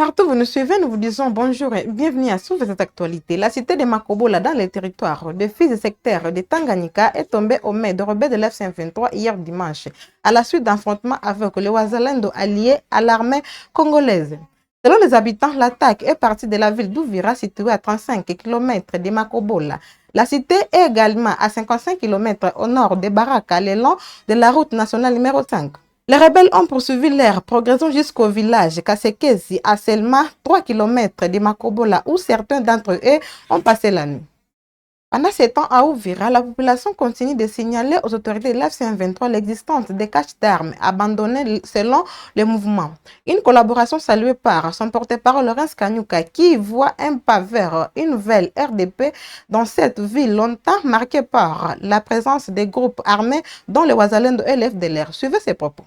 Partout où vous nous suivez, nous vous disons bonjour et bienvenue à Sous cette actualité. La cité de Makobola dans les territoires de fils et sectaires de Tanganyika est tombée aux mains de rebelles de l'F-23 hier dimanche, à la suite d'affrontements avec les Wazalendo alliés à l'armée congolaise. Selon les habitants, l'attaque est partie de la ville d'Ouvira, située à 35 km de Makobola. La cité est également à 55 km au nord de Baraka, le long de la route nationale numéro 5. Les rebelles ont poursuivi leur progression jusqu'au village Kasekesi, à seulement 3 km de Makobola, où certains d'entre eux ont passé la nuit. Pendant ce temps, à Ouvira, la population continue de signaler aux autorités de l'F-23 l'existence des caches d'armes abandonnées selon le mouvement. Une collaboration saluée par son porte-parole Laurence Kanyuka qui voit un pas vers une nouvelle RDP dans cette ville longtemps marquée par la présence des groupes armés dont les Wazalendo et l'FDLR. Suivez ses propos.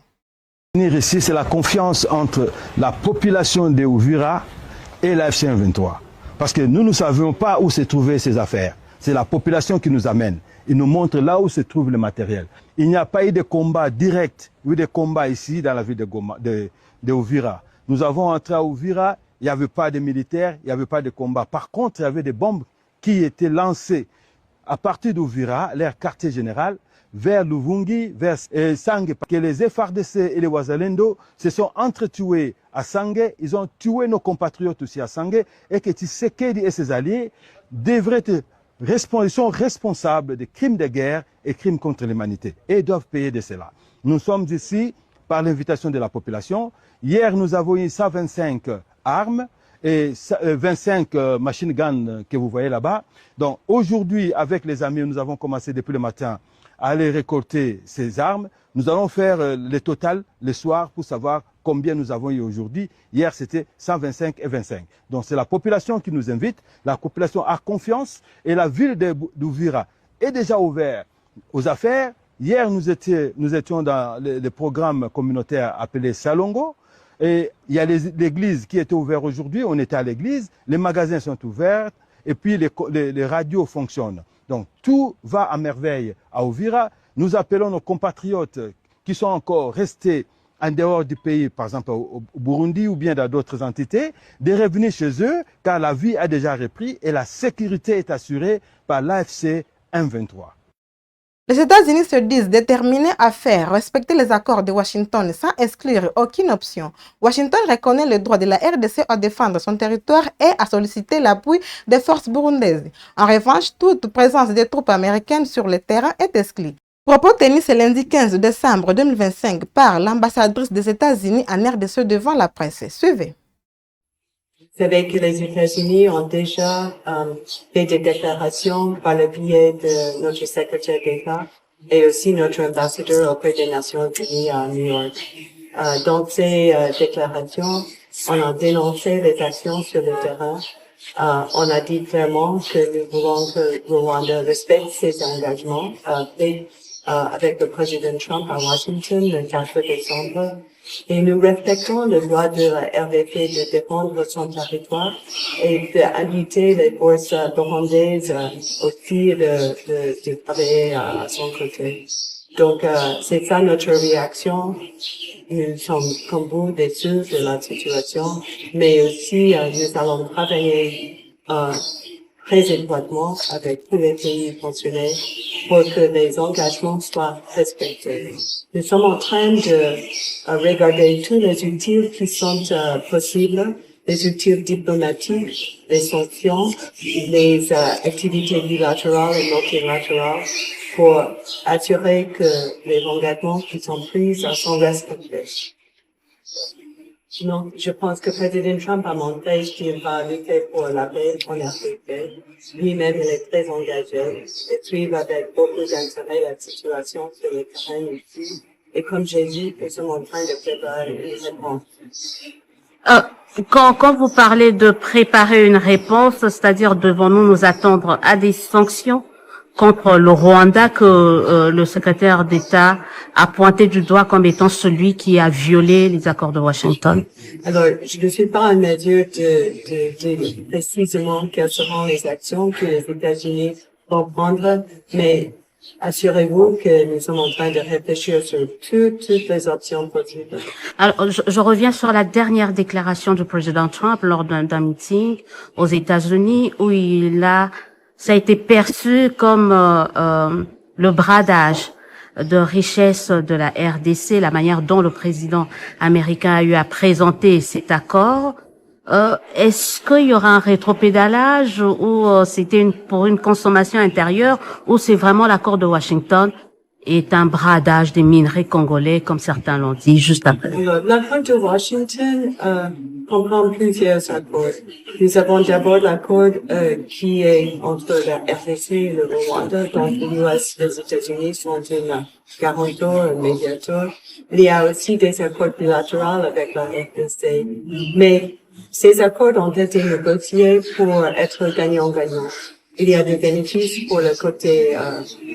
Ici, c'est la confiance entre la population de Ouvira et la FC23. Parce que nous ne savions pas où se trouvaient ces affaires. C'est la population qui nous amène. Il nous montre là où se trouve le matériel. Il n'y a pas eu de combat direct, eu de combat ici dans la ville de Ouvira. Nous avons entré à Ouvira, il n'y avait pas de militaires, il n'y avait pas de combat. Par contre, il y avait des bombes qui étaient lancées à partir d'Ouvira, leur quartier général, vers Luvungi, vers Sangue, que les FARDC et les Wazalendo se sont entretués à Sangue, ils ont tué nos compatriotes aussi à Sangue, et que Tshisekedi et ses alliés devraient être ils sont responsables des crimes de guerre et crimes contre l'humanité, et doivent payer de cela. Nous sommes ici par l'invitation de la population. Hier, nous avons eu 125 armes, et 25 machine guns que vous voyez là-bas. Donc aujourd'hui, avec les amis, nous avons commencé depuis le matin à aller récolter ces armes. Nous allons faire le total le soir pour savoir combien nous avons eu aujourd'hui. Hier, c'était 125 et 25. Donc c'est la population qui nous invite. La population a confiance et la ville d'Ouvira est déjà ouverte aux affaires. Hier, nous étions dans le programme communautaire appelé Salongo. Et il y a l'église qui était ouverte aujourd'hui, on était à l'église, les magasins sont ouverts et puis les radios fonctionnent. Donc tout va à merveille à Ouvira. Nous appelons nos compatriotes qui sont encore restés en dehors du pays, par exemple au Burundi ou bien dans d'autres entités, de revenir chez eux car la vie a déjà repris et la sécurité est assurée par l'AFC M23. Les États-Unis se disent déterminés à faire respecter les accords de Washington sans exclure aucune option. Washington reconnaît le droit de la RDC à défendre son territoire et à solliciter l'appui des forces burundaises. En revanche, toute présence des troupes américaines sur le terrain est exclue. Propos tenus ce lundi 15 décembre 2025 par l'ambassadrice des États-Unis en RDC devant la presse. Suivez. Vous savez que les États-Unis ont déjà fait des déclarations par le biais de notre secrétaire d'État et aussi notre ambassadeur auprès des Nations Unies à New York. Dans ces déclarations, on a dénoncé les actions sur le terrain. On a dit clairement que nous voulons que le Rwanda respecte ses engagements pris avec le président Trump à Washington le 4 décembre. Et nous respectons le droit de la RDP de défendre son territoire et d'inviter les forces burundaises aussi de travailler à son côté. Donc, c'est ça notre réaction. Nous sommes comme vous déçus de la situation, mais aussi nous allons travailler très étroitement avec tous les pays concernés pour que les engagements soient respectés. Nous sommes en train de regarder tous les outils qui sont possibles, les outils diplomatiques, les sanctions, les activités bilatérales et multilatérales pour assurer que les engagements qui sont pris sont respectés. Non, je pense que le président Trump a montré qu'il va lutter pour la paix en Afrique. Lui-même, il est très engagé et suit avec beaucoup d'intérêt la situation sur le terrain ici. Et comme j'ai dit, nous sommes en train de préparer une réponse. Quand vous parlez de préparer une réponse, c'est-à-dire devons-nous nous attendre à des sanctions contre le Rwanda que le secrétaire d'État a pointé du doigt comme étant celui qui a violé les accords de Washington? Alors, je ne suis pas en mesure de dire précisément quelles seront les actions que les États-Unis vont prendre, mais assurez-vous que nous sommes en train de réfléchir sur toutes les options possibles. Alors, je reviens sur la dernière déclaration du président Trump lors d'un meeting aux États-Unis où ça a été perçu comme le bradage de richesse de la RDC, la manière dont le président américain a eu à présenter cet accord. Est-ce qu'il y aura un rétropédalage ou c'était pour une consommation intérieure ou c'est vraiment l'accord de Washington est un bradage des minerais congolais comme certains l'ont dit juste après? L'accord de Washington comprend plusieurs accords. Nous avons d'abord l'accord qui est entre la RDC et le Rwanda, donc l'US et les États-Unis sont un garanteur, un médiateur. Il y a aussi des accords bilatéraux avec la RDC, mais ces accords ont été négociés pour être gagnant-gagnant. Il y a des bénéfices pour le côté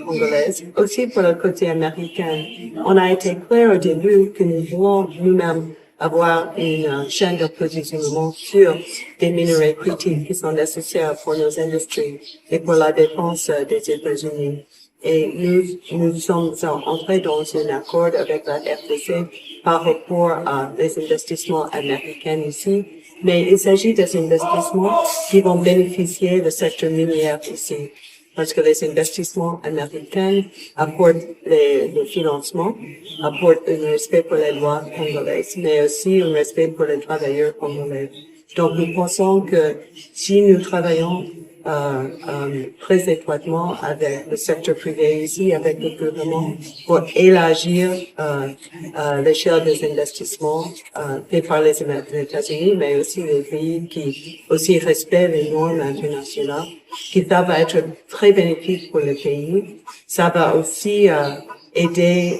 congolais, aussi pour le côté américain. On a été clair au début que nous voulons nous-mêmes avoir une chaîne d'approvisionnement sur des minerais critiques qui sont nécessaires pour nos industries et pour la défense des États-Unis. Et nous sommes entrés dans un accord avec la RDC par rapport à les investissements américains ici. Mais il s'agit des investissements qui vont bénéficier du secteur minier ici. Parce que les investissements américains apportent le financement, apportent un respect pour les lois congolaises, mais aussi un respect pour les travailleurs congolais. Donc nous pensons que si nous travaillons très étroitement avec le secteur privé ici, avec le gouvernement, pour élargir l'échelle des investissements faits par les États-Unis, mais aussi les pays qui aussi respectent les normes internationales, qui ça va être très bénéfique pour le pays. Ça va aussi aider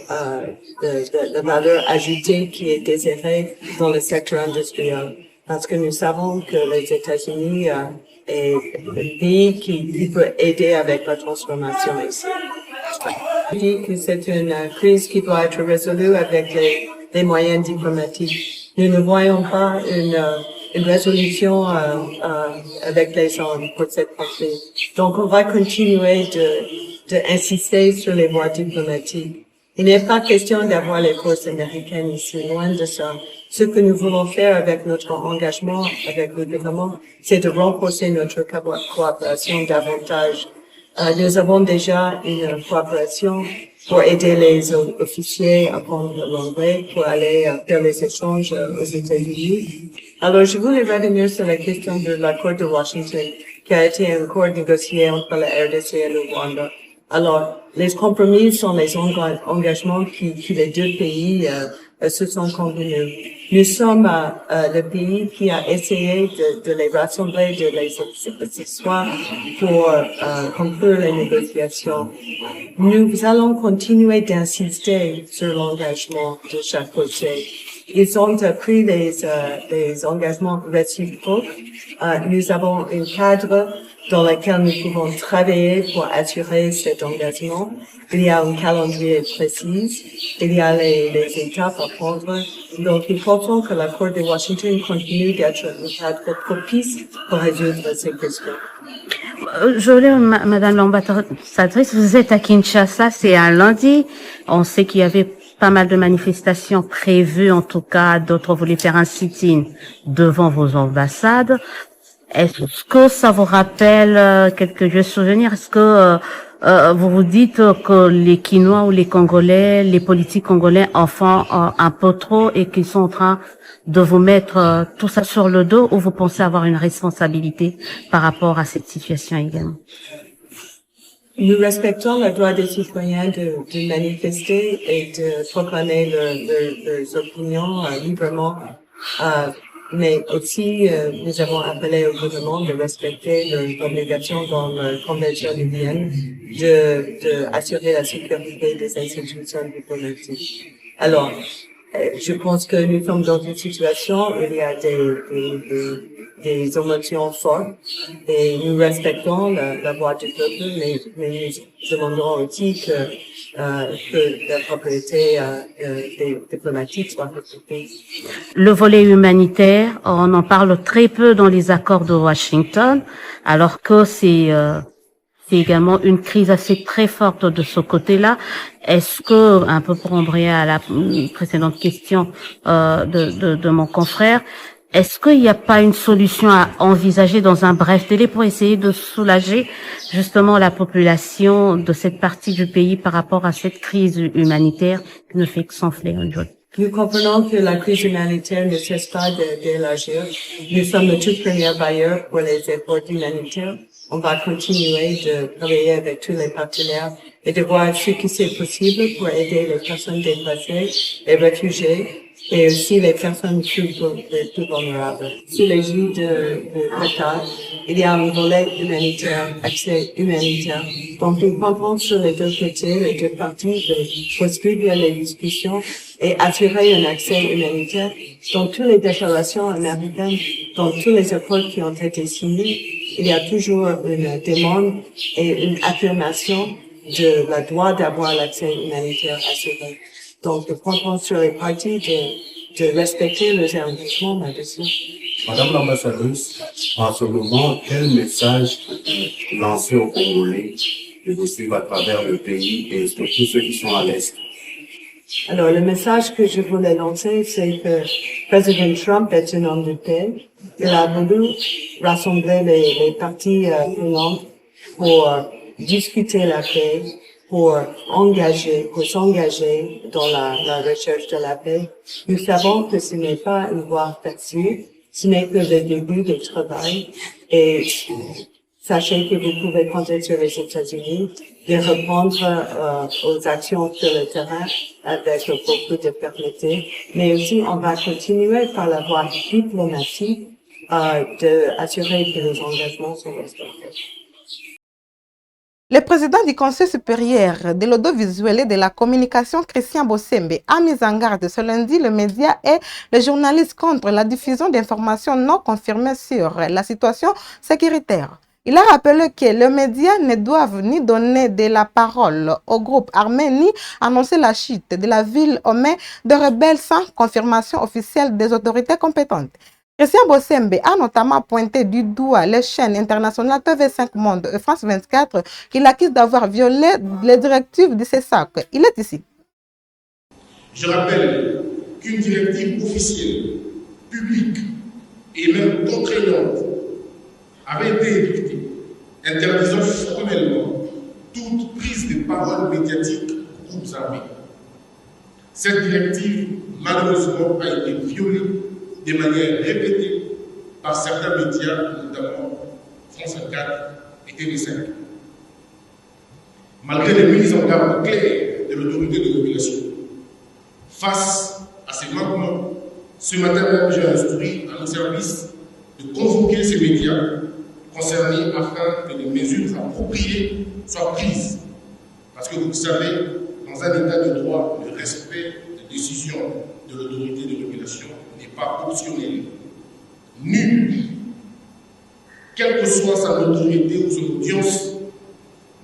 la valeur ajoutée qui est désirée dans le secteur industriel. Parce que nous savons que les États-Unis est le pays qui peut aider avec la transformation ici. Je dis que c'est une crise qui doit être résolue avec les moyens diplomatiques. Nous ne voyons pas une résolution avec les armes pour cette conflit. Donc on va continuer d'insister sur les voies diplomatiques. Il n'est pas question d'avoir les forces américaines ici, loin de ça. Ce que nous voulons faire avec notre engagement avec le gouvernement, c'est de renforcer notre coopération davantage. Nous avons déjà une coopération pour aider les officiers à apprendre l'anglais, pour aller faire les échanges aux États-Unis. Alors, je voulais revenir sur la question de l'accord de Washington, qui a été un accord négocié entre la RDC et le Rwanda. Alors, les compromis sont les engagements qui les deux pays se sont convenus. Nous sommes le pays qui a essayé de les rassembler, de les asseoir pour conclure les négociations. Nous allons continuer d'insister sur l'engagement de chaque côté. Ils ont pris des engagements réciproques. Nous avons un cadre dans lequel nous pouvons travailler pour assurer cet engagement. Il y a un calendrier précis, il y a les étapes à prendre. Donc, nous pensons que l'accord de Washington continue d'être un cadre propice pour résoudre ces questions. Madame l'ambassadrice, vous êtes à Kinshasa, c'est un lundi. On sait qu'il y avait pas mal de manifestations prévues, en tout cas, d'autres voulaient faire un sit-in devant vos ambassades. Est-ce que ça vous rappelle quelques vieux souvenirs? Est-ce que vous vous dites que les Quinois ou les Congolais, les politiques congolais en font un peu trop et qu'ils sont en train de vous mettre tout ça sur le dos, ou vous pensez avoir une responsabilité par rapport à cette situation également? Nous respectons le droit des citoyens de manifester et de proclamer leurs opinions librement. Mais aussi, nous avons appelé au gouvernement de respecter leurs obligations dans la Convention de Vienne de assurer la sécurité des institutions diplomatiques. Alors, je pense que nous sommes dans une situation où il y a des émotions fortes et nous respectons la voix du peuple, mais nous demanderons aussi que la propriété des diplomatiques soit respectée. Le volet humanitaire, on en parle très peu dans les accords de Washington, alors que c'est c'est également une crise assez très forte de ce côté-là. Est-ce que, un peu pour embrayer à la précédente question de mon confrère, est-ce qu'il n'y a pas une solution à envisager dans un bref délai pour essayer de soulager justement la population de cette partie du pays par rapport à cette crise humanitaire qui ne fait que s'enfler aujourd'hui? Nous comprenons que la crise humanitaire ne cesse pas d'élargir. Nous sommes le tout premier bailleur pour les efforts humanitaires. On va continuer de travailler avec tous les partenaires et de voir ce qui c'est possible pour aider les personnes déplacées, les réfugiés et aussi les personnes plus vulnérables. Sous l'égide de l'État, il y a un volet humanitaire, accès humanitaire. Donc nous comptons sur les deux côtés, les deux parties, de poursuivre les discussions et assurer un accès humanitaire dans toutes les déclarations américaines, dans tous les accords qui ont été signés. Il y a toujours une demande et une affirmation de la droit d'avoir l'accès humanitaire assuré. Donc, nous comptons sur les parties de respecter les engagements là-dessus. Madame l'ambassadrice, en ce moment, quel message lancer aux Congolais de vous suivre à travers le pays et surtout ceux qui sont à l'Est? Alors, le message que je voulais lancer, c'est que Président Trump est un homme de paix. Il a voulu rassembler les parties prenantes pour discuter la paix, pour s'engager dans la recherche de la paix. Nous savons que ce n'est pas une voie facile, ce n'est que le début du travail et sachez que vous pouvez compter sur les États-Unis de répondre aux actions sur le terrain avec beaucoup de fermeté, mais aussi on va continuer par la voie diplomatique d'assurer que les engagements sont respectés. Le président du Conseil supérieur de l'audiovisuel et de la communication, Christian Bossembe, a mis en garde ce lundi le média et les journalistes contre la diffusion d'informations non confirmées sur la situation sécuritaire. Il a rappelé que les médias ne doivent ni donner de la parole au groupe armé ni annoncer la chute de la ville aux mains de rebelles sans confirmation officielle des autorités compétentes. Christian Bossembe a notamment pointé du doigt les chaînes internationales TV5 Monde et France 24 qu'il accuse d'avoir violé les directives du CESAC. Il est ici. Je rappelle qu'une directive officielle, publique et même contraignante avait été édictée, interdisant formellement toute prise de parole médiatique aux groupes armés. Cette directive, malheureusement, a été violée de manière répétée par certains médias, notamment France 24 et TV5. Malgré les mises en garde claires de l'autorité de régulation, face à ces manquements, ce matin même, j'ai instruit à nos services de convoquer ces médias concernés afin que des mesures appropriées soient prises. Parce que vous le savez, dans un état de droit, le respect des décisions de l'autorité de régulation n'est pas optionnel. Nul, quelle que soit sa autorité ou son audience,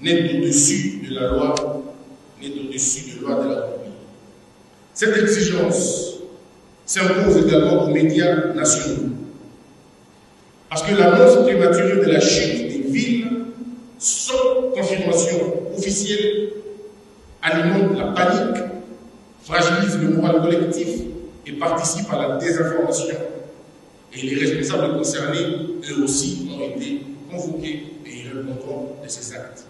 n'est au-dessus de la loi, n'est au-dessus de la loi de la République. Cette exigence s'impose également aux médias nationaux. Parce que l'annonce prématurée de la chute des villes, sans confirmation officielle, alimente la panique, fragilise le moral collectif et participe à la désinformation. Et les responsables concernés, eux aussi, ont été convoqués et ils répondront de ces actes.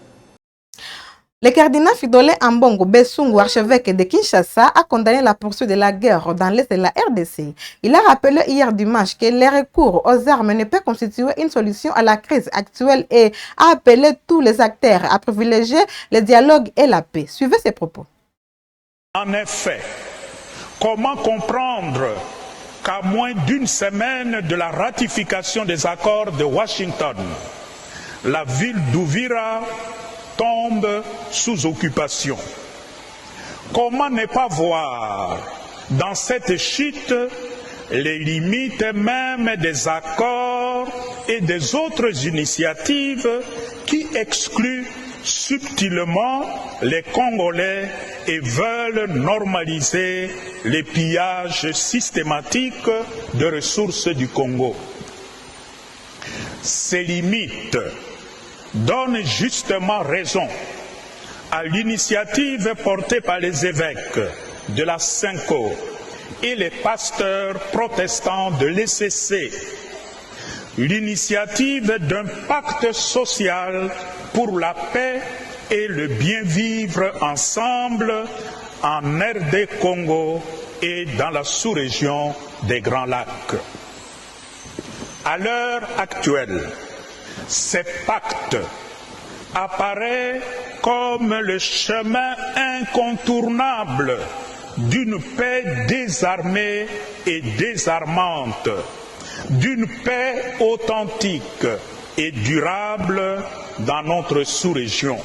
Le cardinal Fridolin Ambongo Besungu, archevêque de Kinshasa, a condamné la poursuite de la guerre dans l'est de la RDC. Il a rappelé hier dimanche que les recours aux armes ne peuvent constituer une solution à la crise actuelle et a appelé tous les acteurs à privilégier le dialogue et la paix. Suivez ses propos. En effet, comment comprendre qu'à moins d'une semaine de la ratification des accords de Washington, la ville d'Uvira tombe sous occupation? Comment ne pas voir dans cette chute les limites même des accords et des autres initiatives qui excluent subtilement les Congolais et veulent normaliser les pillages systématiques de ressources du Congo? Ces limites donne justement raison à l'initiative portée par les évêques de la Cinco et les pasteurs protestants de l'ECC, l'initiative d'un pacte social pour la paix et le bien vivre ensemble en RD Congo et dans la sous-région des Grands Lacs. À l'heure actuelle, ces pactes apparaissent comme le chemin incontournable d'une paix désarmée et désarmante, d'une paix authentique et durable dans notre sous-région.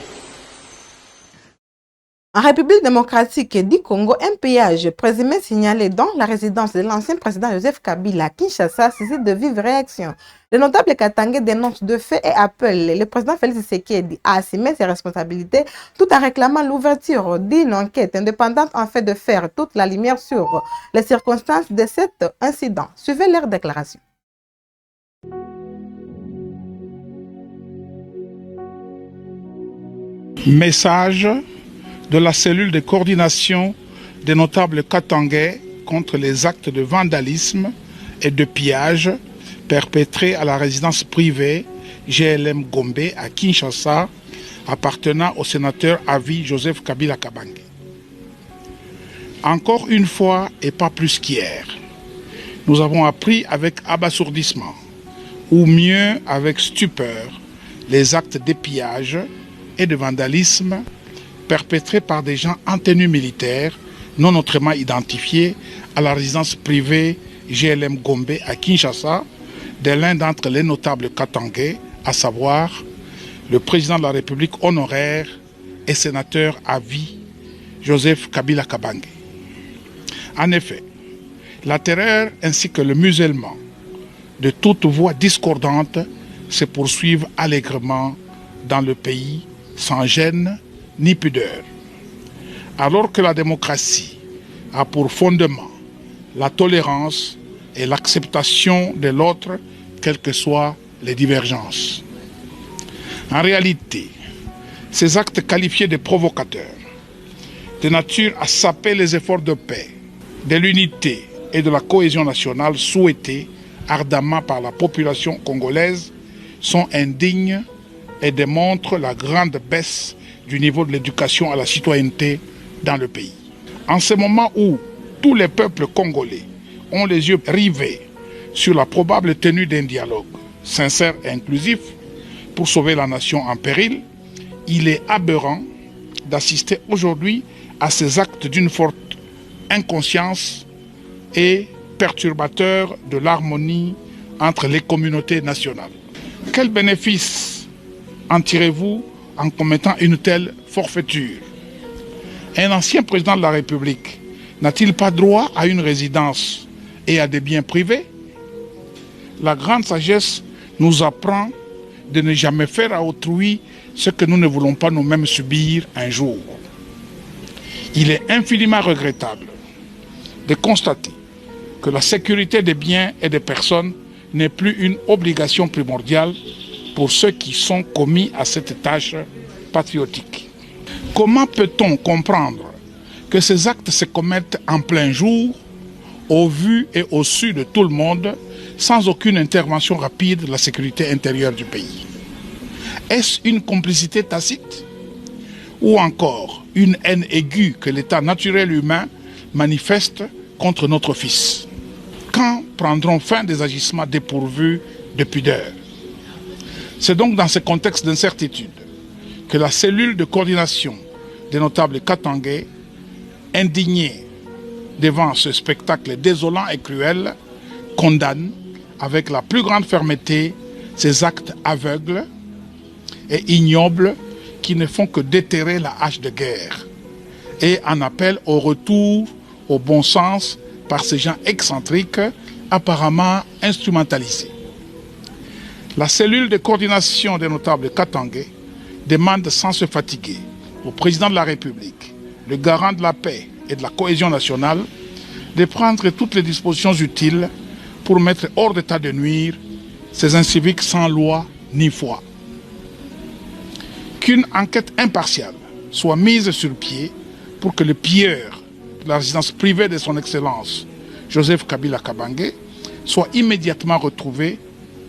En République démocratique du Congo, un pillage présumé signalé dans la résidence de l'ancien président Joseph Kabila à Kinshasa suscite de vives réactions. Le notable Katangé dénonce de fait et appelle le président Félix Tshisekedi à assumer ses responsabilités tout en réclamant l'ouverture d'une enquête indépendante en fait de faire toute la lumière sur les circonstances de cet incident. Suivez leur déclaration. Message de la cellule de coordination des notables katangais contre les actes de vandalisme et de pillage perpétrés à la résidence privée GLM Gombe à Kinshasa, appartenant au sénateur à vie Joseph Kabila Kabange. Encore une fois et pas plus qu'hier, nous avons appris avec abasourdissement, ou mieux avec stupeur, les actes de pillage et de vandalisme perpétrés par des gens en tenue militaire non autrement identifiés à la résidence privée GLM Gombe à Kinshasa de l'un d'entre les notables katangais, à savoir le président de la République honoraire et sénateur à vie Joseph Kabila Kabange. En effet, la terreur ainsi que le musellement de toute voix discordante se poursuivent allègrement dans le pays sans gêne ni pudeur. Alors que la démocratie a pour fondement la tolérance et l'acceptation de l'autre, quelles que soient les divergences. En réalité, ces actes qualifiés de provocateurs, de nature à saper les efforts de paix, de l'unité et de la cohésion nationale souhaités ardemment par la population congolaise, sont indignes et démontrent la grande baisse du niveau de l'éducation à la citoyenneté dans le pays. En ce moment où tous les peuples congolais ont les yeux rivés sur la probable tenue d'un dialogue sincère et inclusif pour sauver la nation en péril, il est aberrant d'assister aujourd'hui à ces actes d'une forte inconscience et perturbateurs de l'harmonie entre les communautés nationales. Quel bénéfice en tirez-vous en commettant une telle forfaiture? Un ancien président de la République n'a-t-il pas droit à une résidence et à des biens privés? La grande sagesse nous apprend de ne jamais faire à autrui ce que nous ne voulons pas nous-mêmes subir un jour. Il est infiniment regrettable de constater que la sécurité des biens et des personnes n'est plus une obligation primordiale pour ceux qui sont commis à cette tâche patriotique. Comment peut-on comprendre que ces actes se commettent en plein jour, au vu et au su de tout le monde, sans aucune intervention rapide de la sécurité intérieure du pays? Est-ce une complicité tacite ou encore une haine aiguë que l'état naturel humain manifeste contre notre fils? Quand prendront fin des agissements dépourvus de pudeur? C'est donc dans ce contexte d'incertitude que la cellule de coordination des notables katangais, indignée devant ce spectacle désolant et cruel, condamne avec la plus grande fermeté ces actes aveugles et ignobles qui ne font que déterrer la hache de guerre et en appelle au retour au bon sens par ces gens excentriques apparemment instrumentalisés. La cellule de coordination des notables katangais demande sans se fatiguer au président de la République, le garant de la paix et de la cohésion nationale, de prendre toutes les dispositions utiles pour mettre hors d'état de nuire ces inciviques sans loi ni foi. qu'une enquête impartiale soit mise sur pied pour que le pilleur de la résidence privée de son Excellence, Joseph Kabila Kabange, soit immédiatement retrouvé,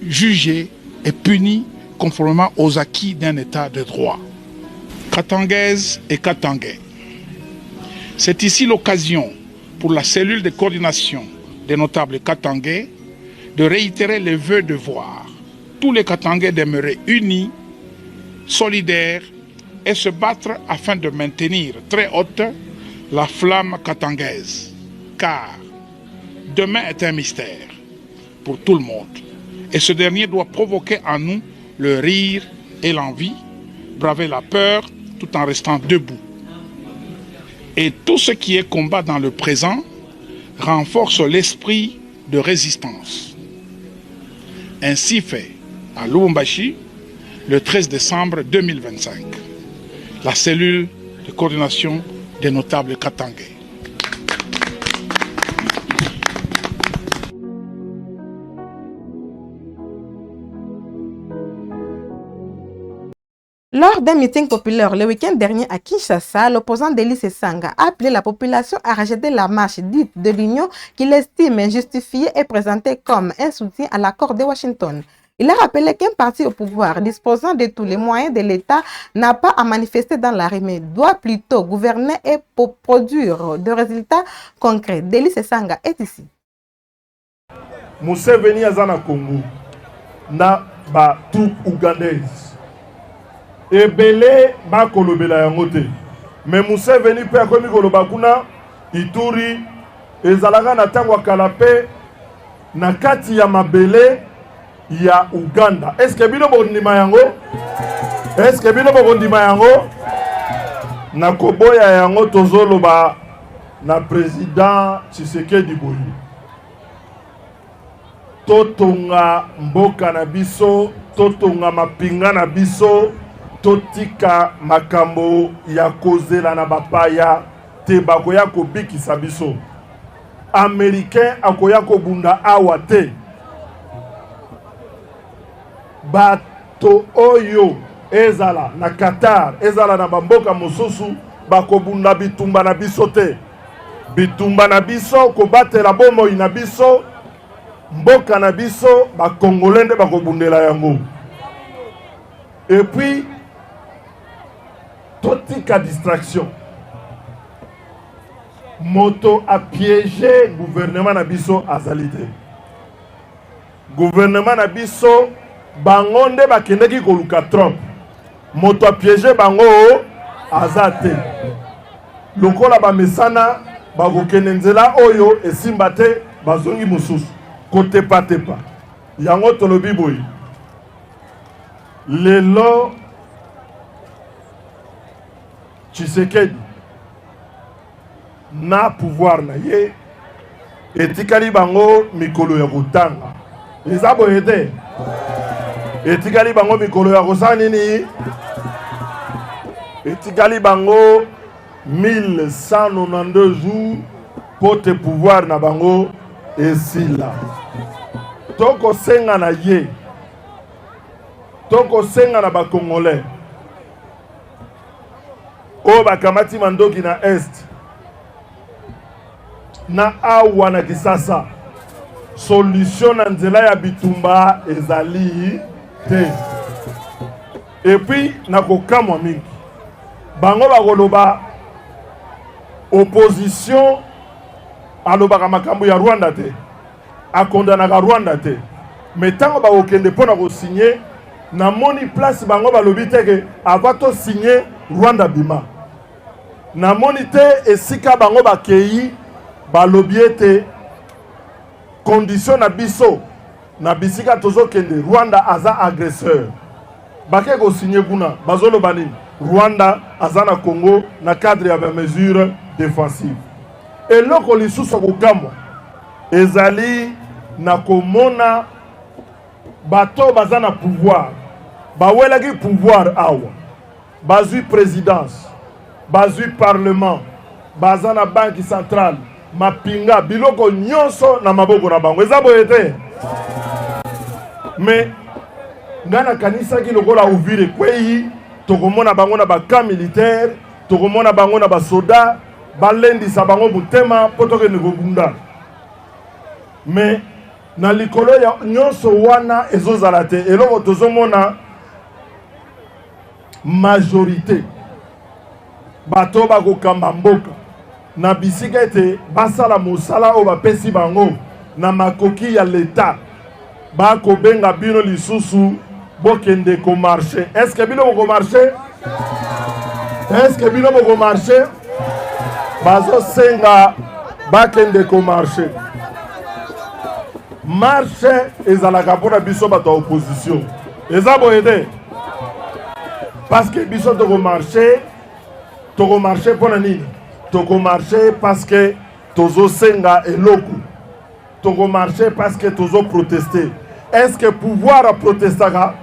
jugé et puni conformément aux acquis d'un État de droit. Katangaises et Katangais, c'est ici l'occasion pour la cellule de coordination des notables Katangais de réitérer le vœu de voir tous les Katangais demeurer unis, solidaires et se battre afin de maintenir très haute la flamme katangaise. Car demain est un mystère pour tout le monde et ce dernier doit provoquer en nous le rire et l'envie, braver la peur tout en restant debout. Et tout ce qui est combat dans le présent renforce l'esprit de résistance. Ainsi fait à Lubumbashi le 13 décembre 2025, la cellule de coordination des notables katangais. Lors d'un meeting populaire le week-end dernier à Kinshasa, l'opposant Delis Esanga a appelé la population à rejeter la marche dite de l'Union qu'il estime injustifiée et présentée comme un soutien à l'accord de Washington. Il a rappelé qu'un parti au pouvoir disposant de tous les moyens de l'État n'a pas à manifester dans la rue, mais doit plutôt gouverner et pour produire des résultats concrets. Delis Esanga est ici. Museveni azana Congo na ba troupe ougandaise. Ebele ba kolobela yango te. Mais Museveni pe akomi koloba kuna Ituri ezalaka na tango kala pe na kati ya mabele ya Uganda. Est-ce que bino bondima yango? Est-ce que bino bondima yango? Na koboya yango tozoloba na président Tshisekedi Boyi. Totonga mboka na biso, totonga mapinga na biso, totika makambo ya kozela na bapaya te bakoya kobikisa biso. Américain akoya kobunda awa te. Bato oyo ezala na Qatar, ezala na bamboka mosusu bakobunda bitumba na biso te. Bitumba na biso kobatela bomoi na biso, mboka na biso ba congolais nde bakobundela yango. Et puis totika distraction. Moto a piégé gouvernement na biso azalite. Gouvernement na biso bangonde bakendeki koluka Trump. Moto a piégé bango azate. Lokola ba mesana bakokende nzela oyo esimba te bazongi mosusu. Kote patepa. Yango tolobi boyi. Lelo Tshisekedi na pouvoir na ye etikali bango mikolo ya kotanga. Eza boye te. Etikali bango mikolo ya kosala nini? Etikali bango 1192 jours pour te pouvoir na bango esila. Toko senga na ye. Toko senga na ba Congolais. O bakamati mandoki na Est. Na awa na Kisasa. Solution na nzela ya bitumba ezali te. Et puis na kokamwa mingi. Bango bakoloba opposition alobaka makambo ya Rwanda te. Akondanaka Rwanda te. Mais tango bakokende pona ko signer na moni place bango balobi teke avato signer Rwanda bima. Na moni te esika bango bakei balobi ete condition na biso na bisika tozo kende Rwanda aza agresseur. Bake ko signer kuna bazolo bani Rwanda aza na Congo na cadre ya mesure défensive. Et loko lisusu kokamwa ezali na komona bato baza na pouvoir. Bawelaki pouvoir awa. Bazui présidence, bazui parlement, baza na banque centrale, mapinga biloko nyonso na maboko na bango. Eza boye te. Mais ngana kanisa ki lokola Uvira kwei tokomona bango na camp militaire, tokomona bango na soda, balendisa bango mutema potoke negobunda. Mais na likolo ya nyonso wana ezozala te, eloko tozomona majorité bato bakokamba mboka na bisika ete basala mosala oyo bapesi bango na makoki ya l'État bakobenga bino lisusu bokende komarche. Est-ce que bino bokomarche? Est-ce que bino bokomarche? Bazosenga bakende komarche. Marche ezalaka mpona biso bato ya opposition. Eza boye te. Parce que biso tokomarche mpona nini? Tokomarche parce que tozosenga eloko. Tokomarche parce que tozo protester. Est-ce que pouvoir a protestaka?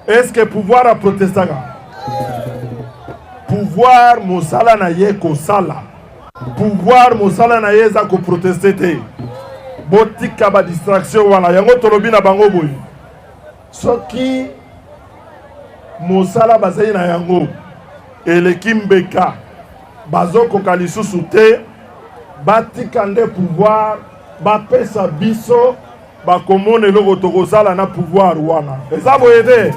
Est-ce que pouvoir a protestaka? Pouvoir mosala na ye kosala. Pouvoir mosala na ye za ko protester te. Botika ba distraction wana yango tolobi na bango boy. Soki mosala bazai na yango eleki mbeka bazokoka lisusu te, batika nde pouvoir bapesa biso bakomona eloko tokozala na pouvoir wana. Eza boye te.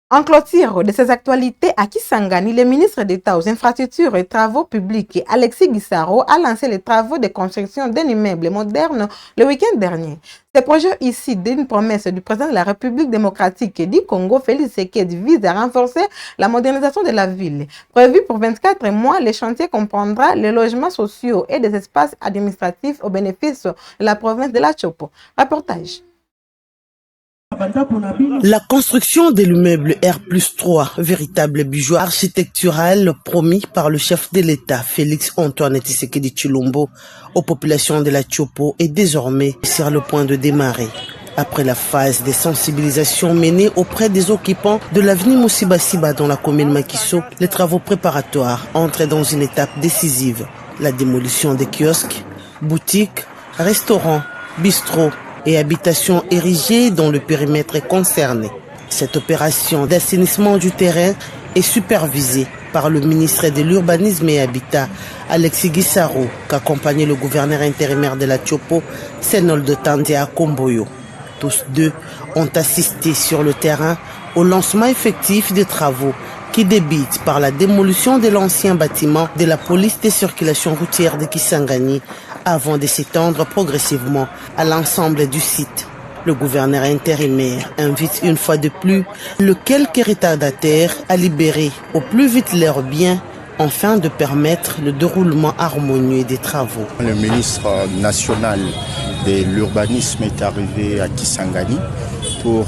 En clôture de ces actualités à Kisangani, le ministre d'État aux infrastructures et travaux publics, Alexis Guissaro, a lancé les travaux de construction d'un immeuble moderne le week-end dernier. Ce projet ici d'une promesse du président de la République démocratique du Congo, Félix Tshisekedi, vise à renforcer la modernisation de la ville. Prévu pour 24 mois, le chantier comprendra les logements sociaux et des espaces administratifs au bénéfice de la province de la Chopo. Reportage. La construction de l'immeuble R+3, véritable bijou architectural promis par le chef de l'État, Félix Antoine Tshisekedi Tshilombo, aux populations de la Chopo, est désormais sur le point de démarrer. Après la phase de sensibilisation menée auprès des occupants de l'avenue Moussiba-Siba dans la commune Makiso, les travaux préparatoires entrent dans une étape décisive. La démolition des kiosques, boutiques, restaurants, bistrots, et habitations érigées dans le périmètre concerné. Cette opération d'assainissement du terrain est supervisée par le ministre de l'Urbanisme et Habitat, Alexis Guissaro, qu'accompagnait le gouverneur intérimaire de la Chopo, Senold Tandia Komboyo. Tous deux ont assisté sur le terrain au lancement effectif des travaux qui débutent par la démolition de l'ancien bâtiment de la police de circulation routière de Kisangani avant de s'étendre progressivement à l'ensemble du site. Le gouverneur intérimaire invite une fois de plus le quelques retardataires à libérer au plus vite leurs biens afin de permettre le déroulement harmonieux des travaux. Le ministre national de l'urbanisme est arrivé à Kisangani pour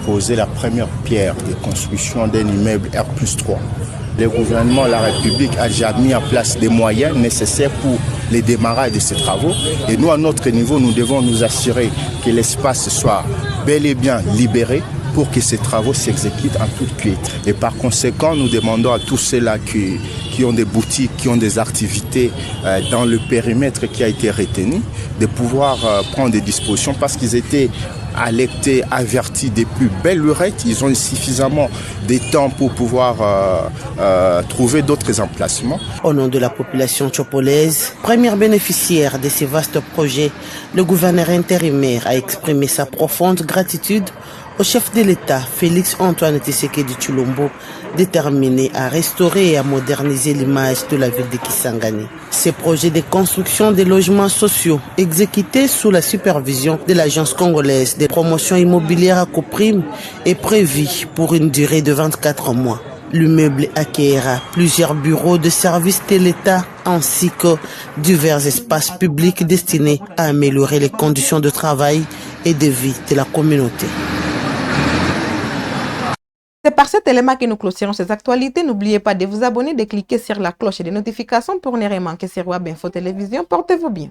poser la première pierre de construction d'un immeuble R+3. Le gouvernement de la République a déjà mis en place des moyens nécessaires pour le démarrage de ces travaux. Et nous, à notre niveau, nous devons nous assurer que l'espace soit bel et bien libéré pour que ces travaux s'exécutent en toute quiétude. Et par conséquent, nous demandons à tous ceux-là qui ont des boutiques, qui ont des activités dans le périmètre qui a été retenu, de pouvoir prendre des dispositions parce qu'ils étaient avertis des plus belles lurettes. Ils ont suffisamment de temps pour pouvoir trouver d'autres emplacements. Au nom de la population chopolaise, première bénéficiaire de ces vastes projets, le gouverneur intérimaire a exprimé sa profonde gratitude au chef de l'État, Félix Antoine Tshisekedi Tshilombo, déterminé à restaurer et à moderniser l'image de la ville de Kisangani. Ces projets de construction de logements sociaux exécutés sous la supervision de l'Agence congolaise de promotion immobilière à Coprime est prévu pour une durée de 24 mois. L'immeuble accueillera plusieurs bureaux de services de l'État ainsi que divers espaces publics destinés à améliorer les conditions de travail et de vie de la communauté. C'est par cet élément que nous clôturons ces actualités. N'oubliez pas de vous abonner, de cliquer sur la cloche des notifications pour ne rien manquer sur Web Info Télévision. Portez-vous bien.